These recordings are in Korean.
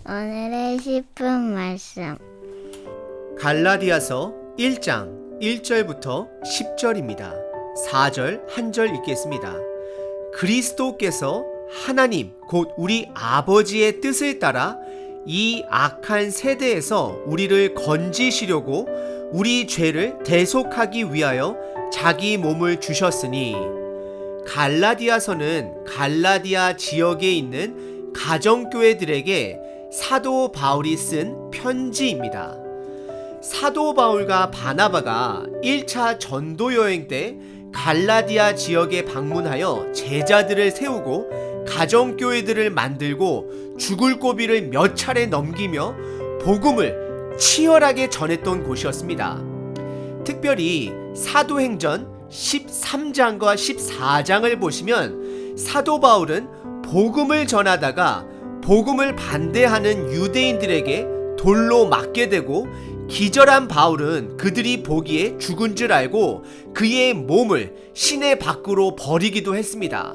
오늘의 10분 말씀. 갈라디아서 1장 1절부터 10절입니다. 4절 한 절 읽겠습니다. 그리스도께서 하나님 곧 우리 아버지의 뜻을 따라 이 악한 세대에서 우리를 건지시려고 우리 죄를 대속하기 위하여 자기 몸을 주셨으니, 갈라디아서는 갈라디아 지역에 있는 가정교회들에게 사도 바울이 쓴 편지입니다. 사도 바울과 바나바가 1차 전도 여행 때 갈라디아 지역에 방문하여 제자들을 세우고 가정교회들을 만들고 죽을 고비를 몇 차례 넘기며 복음을 치열하게 전했던 곳이었습니다. 특별히 사도행전 13장과 14장을 보시면 사도 바울은 복음을 전하다가 복음을 반대하는 유대인들에게 돌로 맞게 되고, 기절한 바울은 그들이 보기에 죽은 줄 알고 그의 몸을 시내 밖으로 버리기도 했습니다.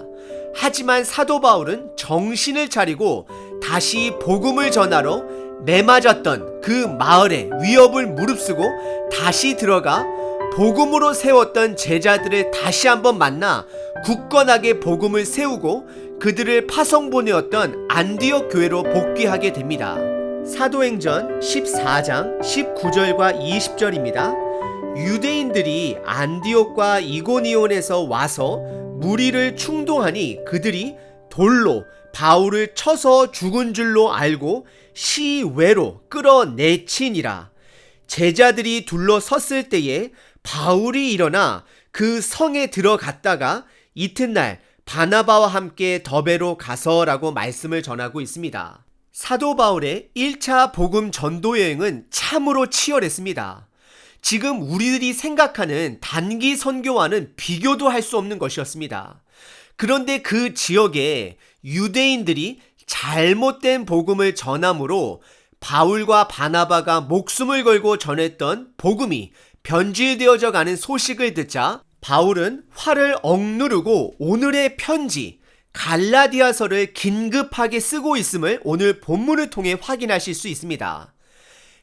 하지만 사도 바울은 정신을 차리고 다시 복음을 전하러 매맞았던 그 마을의 위협을 무릅쓰고 다시 들어가 복음으로 세웠던 제자들을 다시 한번 만나 굳건하게 복음을 세우고 그들을 파송보내었던 안디옥 교회로 복귀하게 됩니다. 사도행전 14장 19절과 20절입니다. 유대인들이 안디옥과 이고니온에서 와서 무리를 충동하니 그들이 돌로 바울을 쳐서 죽은 줄로 알고 시외로 끌어내치니라. 제자들이 둘러섰을 때에 바울이 일어나 그 성에 들어갔다가 이튿날 바나바와 함께 더베로 가서라고 말씀을 전하고 있습니다. 사도 바울의 1차 복음 전도 여행은 참으로 치열했습니다. 지금 우리들이 생각하는 단기 선교와는 비교도 할 수 없는 것이었습니다. 그런데 그 지역에 유대인들이 잘못된 복음을 전함으로 바울과 바나바가 목숨을 걸고 전했던 복음이 변질되어져 가는 소식을 듣자 바울은 화를 억누르고 오늘의 편지 갈라디아서를 긴급하게 쓰고 있음을 오늘 본문을 통해 확인하실 수 있습니다.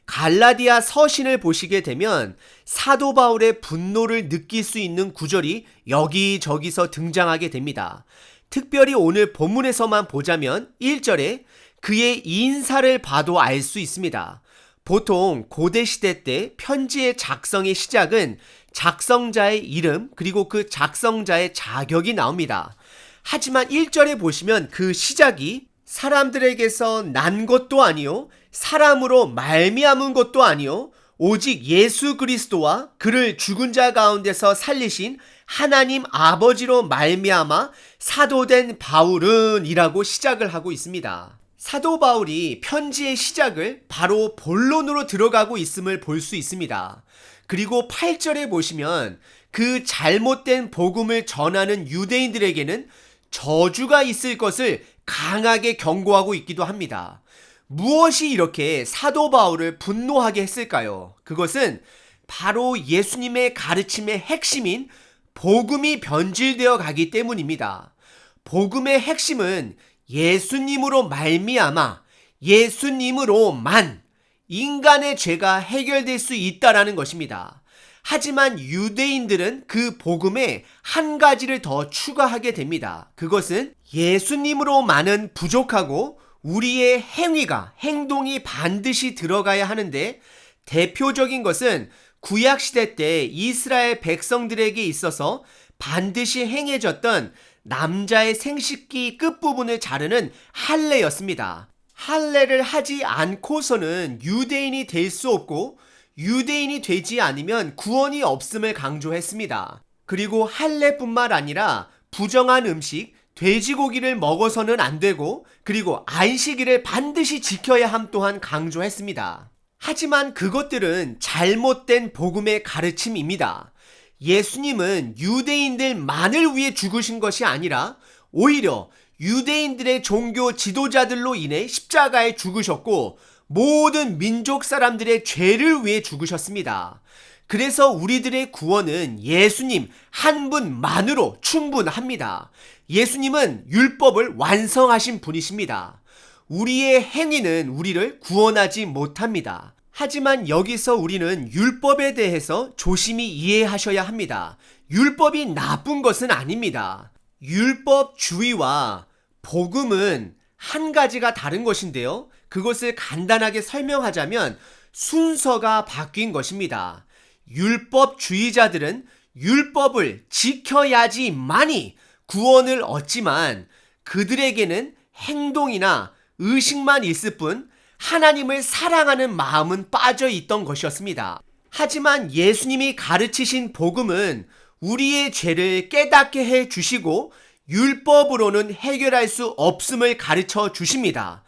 갈라디아 서신을 보시게 되면 사도 바울의 분노를 느낄 수 있는 구절이 여기저기서 등장하게 됩니다. 특별히 오늘 본문에서만 보자면 1절에 그의 인사를 봐도 알 수 있습니다. 보통 고대시대 때 편지의 작성의 시작은 작성자의 이름 그리고 그 작성자의 자격이 나옵니다. 하지만 1절에 보시면 그 시작이 사람들에게서 난 것도 아니요 사람으로 말미암은 것도 아니요 오직 예수 그리스도와 그를 죽은 자 가운데서 살리신 하나님 아버지로 말미암아 사도된 바울은 이라고 시작을 하고 있습니다. 사도 바울이 편지의 시작을 바로 본론으로 들어가고 있음을 볼 수 있습니다. 그리고 8절에 보시면 그 잘못된 복음을 전하는 유대인들에게는 저주가 있을 것을 강하게 경고하고 있기도 합니다. 무엇이 이렇게 사도 바울을 분노하게 했을까요? 그것은 바로 예수님의 가르침의 핵심인 복음이 변질되어 가기 때문입니다. 복음의 핵심은 예수님으로 말미암아 예수님으로만 인간의 죄가 해결될 수 있다라는 것입니다. 하지만 유대인들은 그 복음에 한 가지를 더 추가하게 됩니다. 그것은 예수님으로만은 부족하고 우리의 행동이 반드시 들어가야 하는데, 대표적인 것은 구약시대 때 이스라엘 백성들에게 있어서 반드시 행해졌던 남자의 생식기 끝부분을 자르는 할례였습니다. 할례를 하지 않고서는 유대인이 될 수 없고 유대인이 되지 않으면 구원이 없음을 강조했습니다. 그리고 할례뿐만 아니라 부정한 음식, 돼지고기를 먹어서는 안 되고 그리고 안식일을 반드시 지켜야 함 또한 강조했습니다. 하지만 그것들은 잘못된 복음의 가르침입니다. 예수님은 유대인들만을 위해 죽으신 것이 아니라 오히려 유대인들의 종교 지도자들로 인해 십자가에 죽으셨고 모든 민족 사람들의 죄를 위해 죽으셨습니다. 그래서 우리들의 구원은 예수님 한 분만으로 충분합니다. 예수님은 율법을 완성하신 분이십니다. 우리의 행위는 우리를 구원하지 못합니다. 하지만 여기서 우리는 율법에 대해서 조심히 이해하셔야 합니다. 율법이 나쁜 것은 아닙니다. 율법주의와 복음은 한 가지가 다른 것인데요. 그것을 간단하게 설명하자면 순서가 바뀐 것입니다. 율법주의자들은 율법을 지켜야지만이 구원을 얻지만 그들에게는 행동이나 의식만 있을 뿐 하나님을 사랑하는 마음은 빠져 있던 것이었습니다. 하지만 예수님이 가르치신 복음은 우리의 죄를 깨닫게 해 주시고 율법으로는 해결할 수 없음을 가르쳐 주십니다.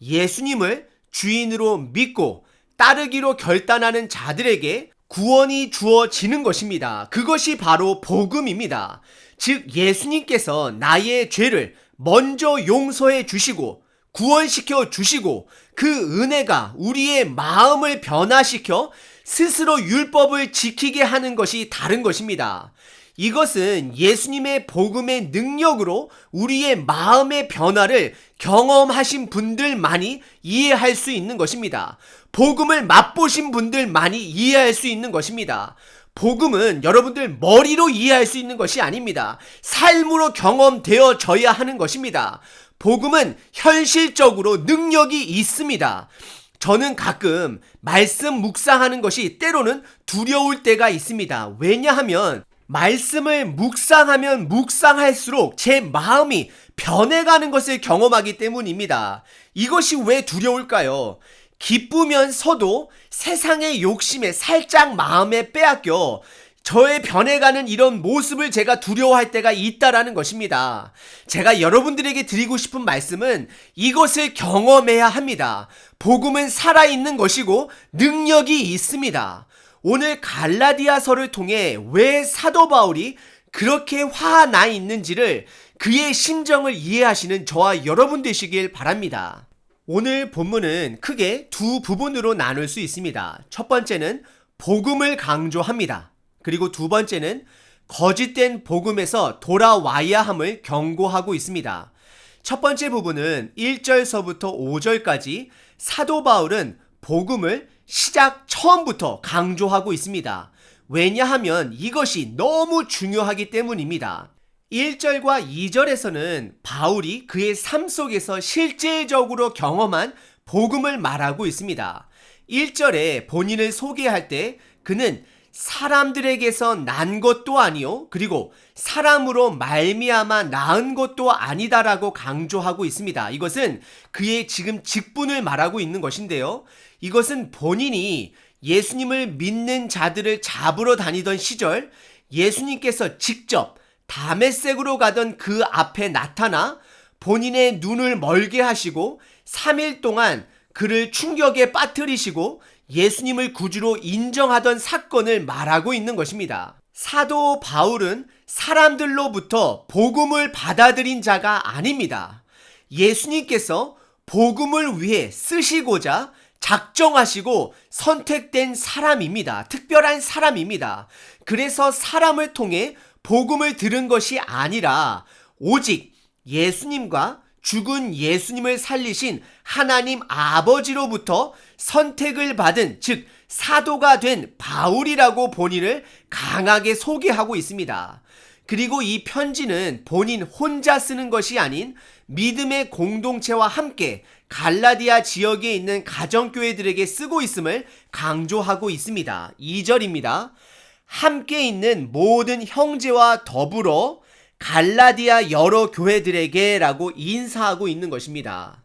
예수님을 주인으로 믿고 따르기로 결단하는 자들에게 구원이 주어지는 것입니다. 그것이 바로 복음입니다. 즉 예수님께서 나의 죄를 먼저 용서해 주시고 구원시켜 주시고 그 은혜가 우리의 마음을 변화시켜 스스로 율법을 지키게 하는 것이 다른 것입니다. 이것은 예수님의 복음의 능력으로 우리의 마음의 변화를 경험하신 분들만이 이해할 수 있는 것입니다. 복음을 맛보신 분들만이 이해할 수 있는 것입니다. 복음은 여러분들 머리로 이해할 수 있는 것이 아닙니다. 삶으로 경험되어져야 하는 것입니다. 복음은 현실적으로 능력이 있습니다. 저는 가끔 말씀 묵상하는 것이 때로는 두려울 때가 있습니다. 왜냐하면 말씀을 묵상하면 묵상할수록 제 마음이 변해가는 것을 경험하기 때문입니다. 이것이 왜 두려울까요? 기쁘면서도 세상의 욕심에 살짝 마음에 빼앗겨 저의 변해가는 이런 모습을 제가 두려워할 때가 있다라는 것입니다. 제가 여러분들에게 드리고 싶은 말씀은 이것을 경험해야 합니다. 복음은 살아있는 것이고 능력이 있습니다. 오늘 갈라디아서를 통해 왜 사도 바울이 그렇게 화나 있는지를 그의 심정을 이해하시는 저와 여러분 되시길 바랍니다. 오늘 본문은 크게 두 부분으로 나눌 수 있습니다. 첫 번째는 복음을 강조합니다. 그리고 두 번째는 거짓된 복음에서 돌아와야 함을 경고하고 있습니다. 첫 번째 부분은 1절서부터 5절까지 사도 바울은 복음을 시작 처음부터 강조하고 있습니다. 왜냐하면 이것이 너무 중요하기 때문입니다. 1절과 2절에서는 바울이 그의 삶 속에서 실제적으로 경험한 복음을 말하고 있습니다. 1절에 본인을 소개할 때 그는 사람들에게서 난 것도 아니요 그리고 사람으로 말미암아 낳은 것도 아니다라고 강조하고 있습니다. 이것은 그의 지금 직분을 말하고 있는 것인데요. 이것은 본인이 예수님을 믿는 자들을 잡으러 다니던 시절 예수님께서 직접 다메섹으로 가던 그 앞에 나타나 본인의 눈을 멀게 하시고 3일 동안 그를 충격에 빠뜨리시고 예수님을 구주로 인정하던 사건을 말하고 있는 것입니다. 사도 바울은 사람들로부터 복음을 받아들인 자가 아닙니다. 예수님께서 복음을 위해 쓰시고자 작정하시고 선택된 사람입니다. 특별한 사람입니다. 그래서 사람을 통해 복음을 들은 것이 아니라 오직 예수님과 죽은 예수님을 살리신 하나님 아버지로부터 선택을 받은 즉 사도가 된 바울이라고 본인을 강하게 소개하고 있습니다. 그리고 이 편지는 본인 혼자 쓰는 것이 아닌 믿음의 공동체와 함께 갈라디아 지역에 있는 가정교회들에게 쓰고 있음을 강조하고 있습니다. 2절입니다. 함께 있는 모든 형제와 더불어 갈라디아 여러 교회들에게 라고 인사하고 있는 것입니다.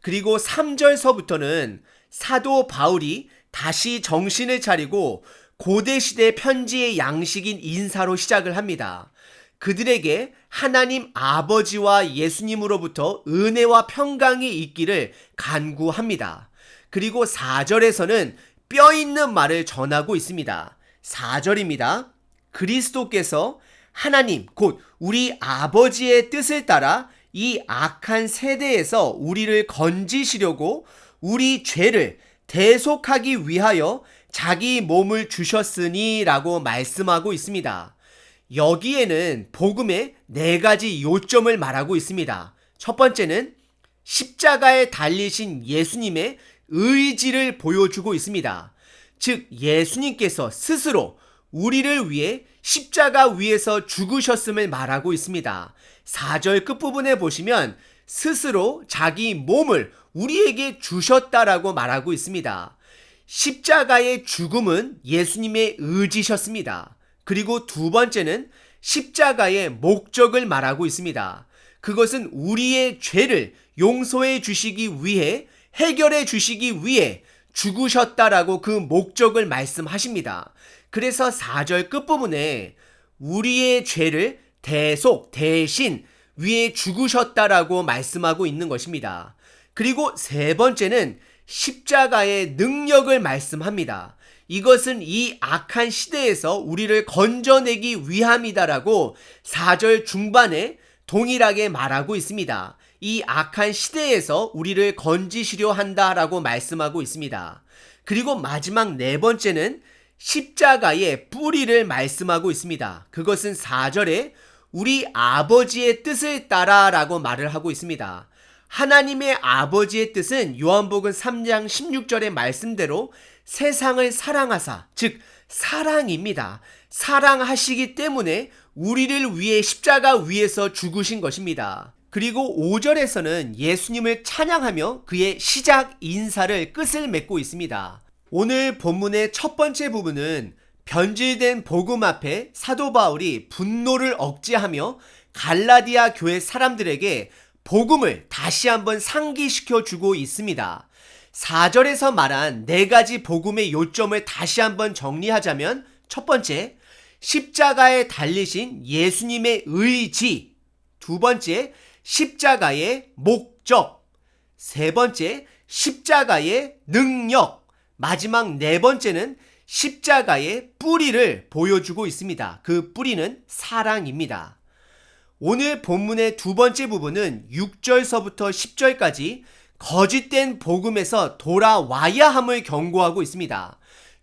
그리고 3절서부터는 사도 바울이 다시 정신을 차리고 고대시대 편지의 양식인 인사로 시작을 합니다. 그들에게 하나님 아버지와 예수님으로부터 은혜와 평강이 있기를 간구합니다. 그리고 4절에서는 뼈 있는 말을 전하고 있습니다. 4절입니다. 그리스도께서 하나님 곧 우리 아버지의 뜻을 따라 이 악한 세대에서 우리를 건지시려고 우리 죄를 대속하기 위하여 자기 몸을 주셨으니 라고 말씀하고 있습니다. 여기에는 복음의 4가지 요점을 말하고 있습니다. 첫 번째는 십자가에 달리신 예수님의 의지를 보여주고 있습니다. 즉 예수님께서 스스로 우리를 위해 십자가 위에서 죽으셨음을 말하고 있습니다. 4절 끝부분에 보시면 스스로 자기 몸을 우리에게 주셨다라고 말하고 있습니다. 십자가의 죽음은 예수님의 의지셨습니다. 그리고 두 번째는 십자가의 목적을 말하고 있습니다. 그것은 우리의 죄를 용서해 주시기 위해, 해결해 주시기 위해 죽으셨다라고 그 목적을 말씀하십니다. 그래서 4절 끝부분에 우리의 죄를 대신 위에 죽으셨다라고 말씀하고 있는 것입니다. 그리고 세 번째는 십자가의 능력을 말씀합니다. 이것은 이 악한 시대에서 우리를 건져내기 위함이다라고 4절 중반에 동일하게 말하고 있습니다. 이 악한 시대에서 우리를 건지시려 한다라고 말씀하고 있습니다. 그리고 마지막 네 번째는 십자가의 뿌리를 말씀하고 있습니다. 그것은 4절에 우리 아버지의 뜻을 따라라고 말을 하고 있습니다. 하나님의 아버지의 뜻은 요한복음 3장 16절의 말씀대로 세상을 사랑하사, 즉 사랑입니다. 사랑하시기 때문에 우리를 위해 십자가 위에서 죽으신 것입니다. 그리고 5절에서는 예수님을 찬양하며 그의 시작 인사를 끝을 맺고 있습니다. 오늘 본문의 첫 번째 부분은 변질된 복음 앞에 사도 바울이 분노를 억제하며 갈라디아 교회 사람들에게 복음을 다시 한번 상기시켜 주고 있습니다. 4절에서 말한 네 가지 복음의 요점을 다시 한번 정리하자면 첫 번째, 십자가에 달리신 예수님의 의지. 두 번째, 십자가의 목적. 세 번째, 십자가의 능력. 마지막 네 번째는 십자가의 뿌리를 보여주고 있습니다. 그 뿌리는 사랑입니다. 오늘 본문의 두 번째 부분은 6절서부터 10절까지 거짓된 복음에서 돌아와야 함을 경고하고 있습니다.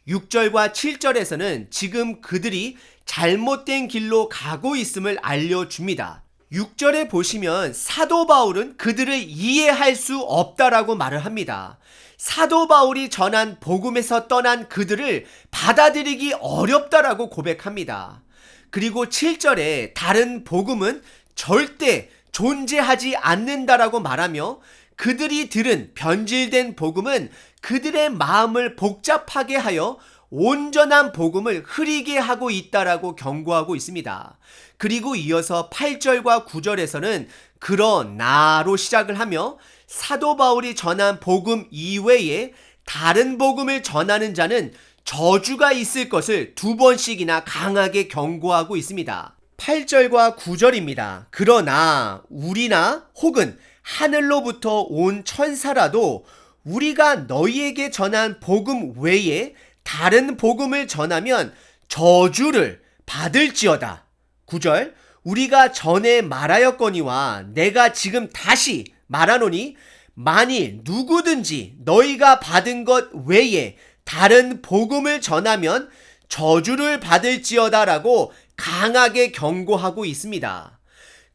6절과 7절에서는 지금 그들이 잘못된 길로 가고 있음을 알려줍니다. 6절에 보시면 사도 바울은 그들을 이해할 수 없다라고 말을 합니다. 사도 바울이 전한 복음에서 떠난 그들을 받아들이기 어렵다라고 고백합니다. 그리고 7절에 다른 복음은 절대 존재하지 않는다라고 말하며 그들이 들은 변질된 복음은 그들의 마음을 복잡하게 하여 온전한 복음을 흐리게 하고 있다라고 경고하고 있습니다. 그리고 이어서 8절과 9절에서는 그러나로 시작을 하며 사도 바울이 전한 복음 이외에 다른 복음을 전하는 자는 저주가 있을 것을 두 번씩이나 강하게 경고하고 있습니다. 8절과 9절입니다. 그러나 우리나 혹은 하늘로부터 온 천사라도 우리가 너희에게 전한 복음 외에 다른 복음을 전하면 저주를 받을지어다. 9절 우리가 전에 말하였거니와 내가 지금 다시 말하노니 만일 누구든지 너희가 받은 것 외에 다른 복음을 전하면 저주를 받을지어다라고 강하게 경고하고 있습니다.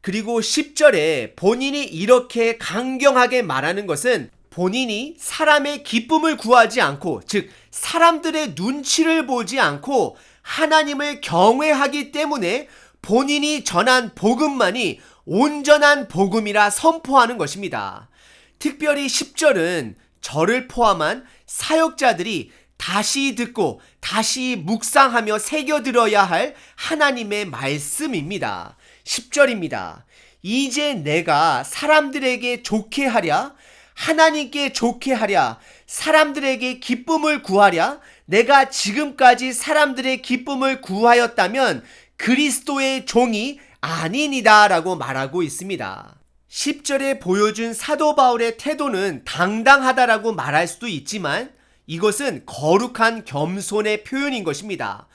그리고 10절에 본인이 이렇게 강경하게 말하는 것은 본인이 사람의 기쁨을 구하지 않고, 즉 사람들의 눈치를 보지 않고 하나님을 경외하기 때문에 본인이 전한 복음만이 온전한 복음이라 선포하는 것입니다. 특별히 10절은 저를 포함한 사역자들이 다시 듣고 다시 묵상하며 새겨들어야 할 하나님의 말씀입니다. 10절입니다. 이제 내가 사람들에게 좋게 하랴, 하나님께 좋게 하랴, 사람들에게 기쁨을 구하랴, 내가 지금까지 사람들의 기쁨을 구하였다면 그리스도의 종이 아니니다 라고 말하고 있습니다. 10절에 보여준 사도 바울의 태도는 당당하다라고 말할 수도 있지만 이것은 거룩한 겸손의 표현인 것입니다.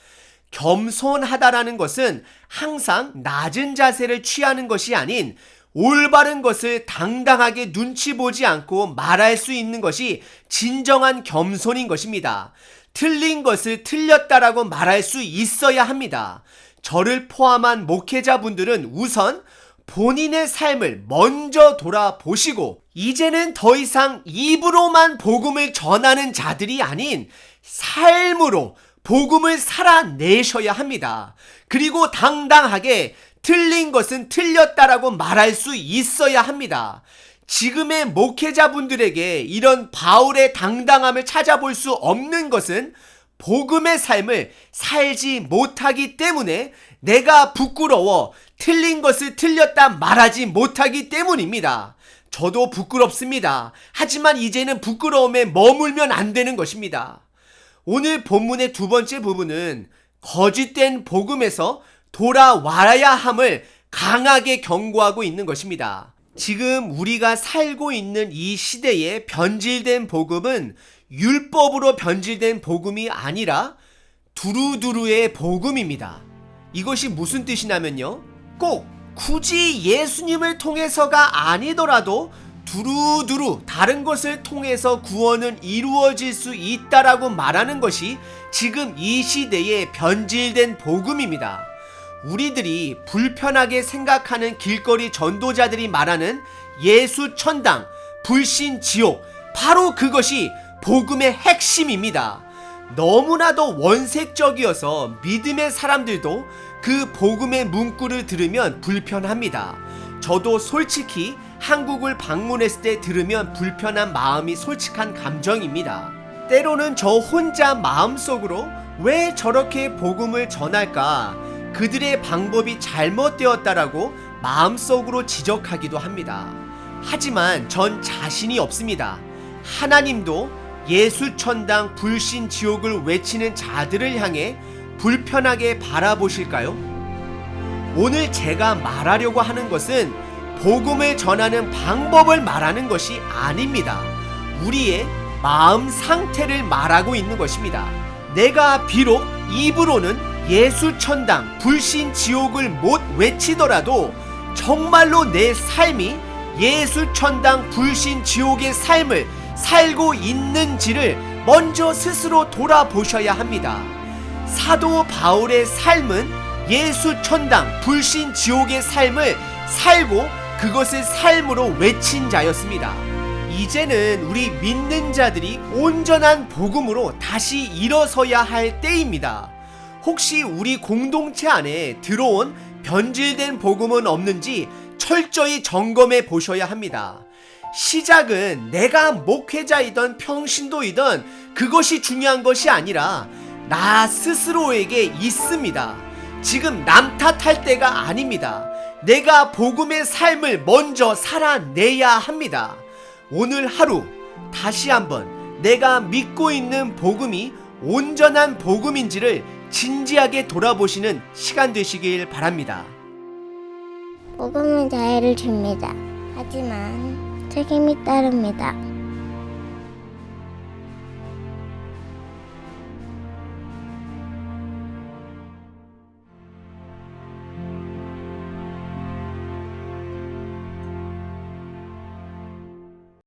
겸손하다라는 것은 항상 낮은 자세를 취하는 것이 아닌 올바른 것을 당당하게 눈치 보지 않고 말할 수 있는 것이 진정한 겸손인 것입니다. 틀린 것을 틀렸다라고 말할 수 있어야 합니다. 저를 포함한 목회자분들은 우선 본인의 삶을 먼저 돌아보시고 이제는 더 이상 입으로만 복음을 전하는 자들이 아닌 삶으로 복음을 살아내셔야 합니다. 그리고 당당하게 틀린 것은 틀렸다라고 말할 수 있어야 합니다. 지금의 목회자분들에게 이런 바울의 당당함을 찾아볼 수 없는 것은 복음의 삶을 살지 못하기 때문에 내가 부끄러워 틀린 것을 틀렸다 말하지 못하기 때문입니다. 저도 부끄럽습니다. 하지만 이제는 부끄러움에 머물면 안 되는 것입니다. 오늘 본문의 두 번째 부분은 거짓된 복음에서 돌아와야 함을 강하게 경고하고 있는 것입니다. 지금 우리가 살고 있는 이 시대에 변질된 복음은 율법으로 변질된 복음이 아니라 두루두루의 복음입니다. 이것이 무슨 뜻이냐면요, 꼭 굳이 예수님을 통해서가 아니더라도 두루두루 다른 것을 통해서 구원은 이루어질 수 있다라고 말하는 것이 지금 이 시대의 변질된 복음입니다. 우리들이 불편하게 생각하는 길거리 전도자들이 말하는 예수 천당, 불신 지옥, 바로 그것이 복음의 핵심입니다. 너무나도 원색적이어서 믿음의 사람들도 그 복음의 문구를 들으면 불편합니다. 저도 솔직히 한국을 방문했을 때 들으면 불편한 마음이 솔직한 감정입니다. 때로는 저 혼자 마음속으로 왜 저렇게 복음을 전할까? 그들의 방법이 잘못되었다라고 마음속으로 지적하기도 합니다. 하지만 전 자신이 없습니다. 하나님도 예수천당 불신지옥을 외치는 자들을 향해 불편하게 바라보실까요? 오늘 제가 말하려고 하는 것은 복음을 전하는 방법을 말하는 것이 아닙니다. 우리의 마음 상태를 말하고 있는 것입니다. 내가 비록 입으로는 예수천당 불신지옥을 못 외치더라도 정말로 내 삶이 예수천당 불신지옥의 삶을 살고 있는지를 먼저 스스로 돌아보셔야 합니다. 사도 바울의 삶은 예수천당 불신지옥의 삶을 살고 그것을 삶으로 외친 자였습니다. 이제는 우리 믿는 자들이 온전한 복음으로 다시 일어서야 할 때입니다. 혹시 우리 공동체 안에 들어온 변질된 복음은 없는지 철저히 점검해 보셔야 합니다. 시작은 내가 목회자이든 평신도이든 그것이 중요한 것이 아니라 나 스스로에게 있습니다. 지금 남 탓할 때가 아닙니다. 내가 복음의 삶을 먼저 살아내야 합니다. 오늘 하루 다시 한번 내가 믿고 있는 복음이 온전한 복음인지를 진지하게 돌아보시는 시간 되시길 바랍니다. 복음은 자유를 줍니다. 하지만 책임이 따릅니다.